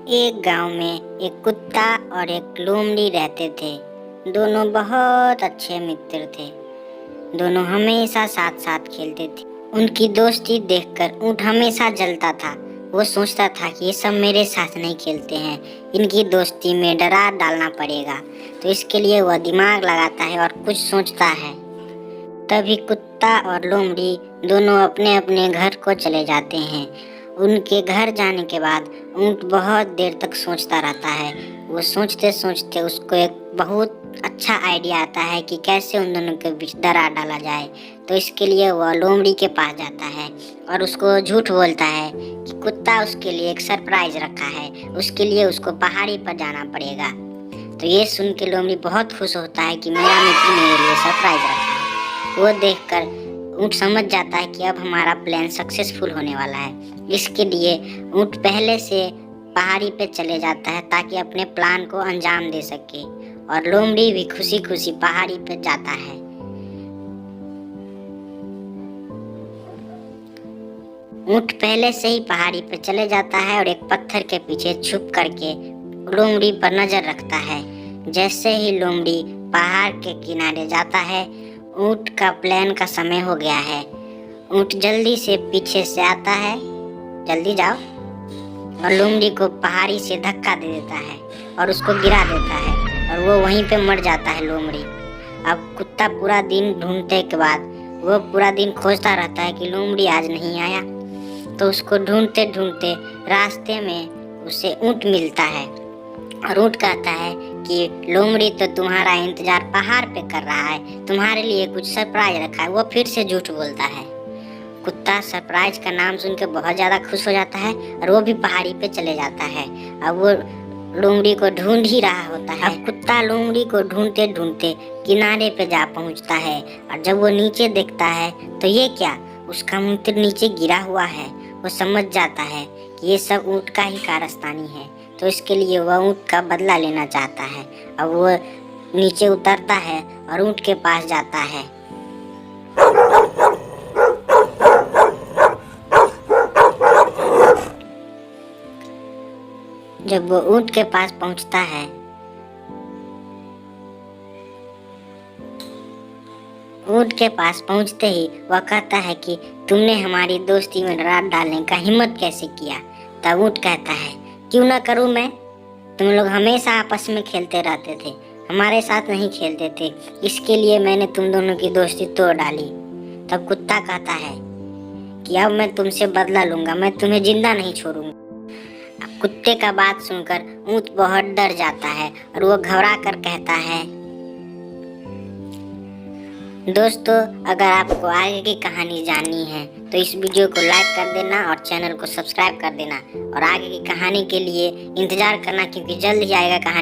एक गांव में एक कुत्ता और एक लोमड़ी रहते थे। दोनों बहुत अच्छे मित्र थे। दोनों हमेशा साथ साथ खेलते थे। उनकी दोस्ती देखकर ऊँट हमेशा जलता था। वो सोचता था कि ये सब मेरे साथ नहीं खेलते हैं, इनकी दोस्ती में दरार डालना पड़ेगा। तो इसके लिए वह दिमाग लगाता है और कुछ सोचता है। तभी कुत्ता और लोमड़ी दोनों अपने अपने घर को चले जाते हैं। उनके घर जाने के बाद ऊँट बहुत देर तक सोचता रहता है। वो सोचते सोचते उसको एक बहुत अच्छा आइडिया आता है कि कैसे उन दोनों के बीच दरार डाला जाए। तो इसके लिए वह लोमड़ी के पास जाता है और उसको झूठ बोलता है कि कुत्ता उसके लिए एक सरप्राइज रखा है, उसके लिए उसको पहाड़ी पर जाना पड़ेगा। तो ये सुन के लोमड़ी बहुत खुश होता है कि मेरा मित्र मेरे लिए सरप्राइज रखा है। वो देखकर ऊँट समझ जाता है कि अब हमारा प्लान सक्सेसफुल होने वाला है। इसके लिए ऊँट पहले से पहाड़ी पे चले जाता है ताकि अपने प्लान को अंजाम दे सके, और लोमड़ी भी खुशी खुशी पहाड़ी पे जाता है। ऊँट पहले से ही पहाड़ी पे चले जाता है और एक पत्थर के पीछे छुप करके लोमड़ी पर नजर रखता है। जैसे ही लोमड़ी पहाड़ के किनारे जाता है, ऊँट का प्लान का समय हो गया है। ऊँट जल्दी से पीछे से आता है, जल्दी जाओ, और लोमड़ी को पहाड़ी से धक्का दे देता है और उसको गिरा देता है, और वो वहीं पे मर जाता है लोमड़ी। अब कुत्ता पूरा दिन ढूंढने के बाद वो पूरा दिन खोजता रहता है कि लोमड़ी आज नहीं आया। तो उसको ढूंढते ढूंढते रास्ते में उसे ऊँट मिलता है, और ऊँट कहता है कि लोमड़ी तो तुम्हारा इंतजार पहाड़ पे कर रहा है, तुम्हारे लिए कुछ सरप्राइज रखा है। वो फिर से झूठ बोलता है। कुत्ता सरप्राइज का नाम सुन के बहुत ज़्यादा खुश हो जाता है और वो भी पहाड़ी पे चले जाता है। अब वो लोमड़ी को ढूंढ ही रहा होता है। अब कुत्ता लोमड़ी को ढूंढते ढूंढते किनारे पे जा पहुंचता है, और जब वो नीचे देखता है तो ये क्या, उसका मित्र नीचे गिरा हुआ है। वो समझ जाता है कि ये सब ऊँट का ही कारस्तानी है। तो इसके लिए वह ऊँट का बदला लेना चाहता है। अब वो नीचे उतरता है और ऊँट के पास जाता है। जब वो ऊँट के पास पहुंचता है, ऊँट के पास पहुंचते ही वह कहता है कि तुमने हमारी दोस्ती में दरार डालने का हिम्मत कैसे किया। तब ऊँट कहता है, क्यों ना करूं मैं, तुम लोग हमेशा आपस में खेलते रहते थे, हमारे साथ नहीं खेलते थे, इसके लिए मैंने तुम दोनों की दोस्ती तोड़ डाली। तब कुत्ता कहता है कि अब मैं तुमसे बदला लूंगा, मैं तुम्हें जिंदा नहीं छोड़ूंगा। अब कुत्ते का बात सुनकर ऊँट बहुत डर जाता है और वो घबरा कर कहता है, दोस्तों अगर आपको आगे की कहानी जाननी है तो इस वीडियो को लाइक कर देना और चैनल को सब्सक्राइब कर देना, और आगे की कहानी के लिए इंतजार करना, क्योंकि जल्द ही आएगा कहानी।